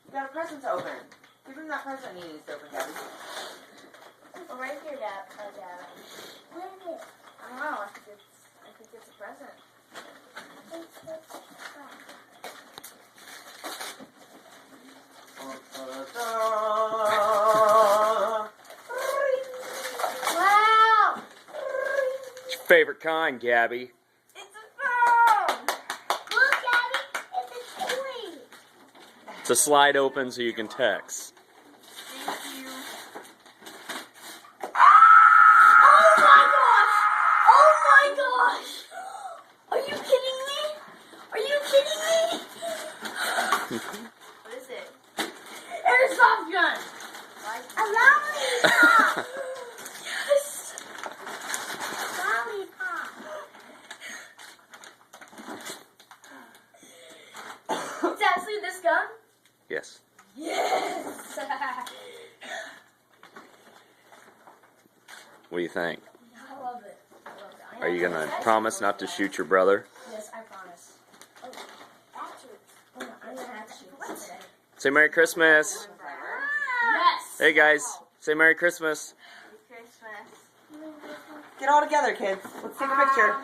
You got a present to open. Give him that present he needs to open, Gabby. Well, right here, Dad. Dad. What is it? I don't know. I think it's a present. Wow! What's your favorite kind, Gabby? It's a phone! Look, Daddy, it's a toy. It's a slide open so you can text. Thank you. Oh my gosh! Oh my gosh! Are you kidding me? Are you kidding me? What is it? Airsoft gun! A lollipop! Yes! Lollipop! It's actually this gun? Yes. Yes! What do you think? I love it. I love it. Are you gonna promise not to shoot your brother? Yes, I promise. Oh, actually, I'm gonna have to shoot this today. Say Merry Christmas. Yes! Hey guys, say Merry Christmas. Christmas. Get all together, kids. Let's take a picture.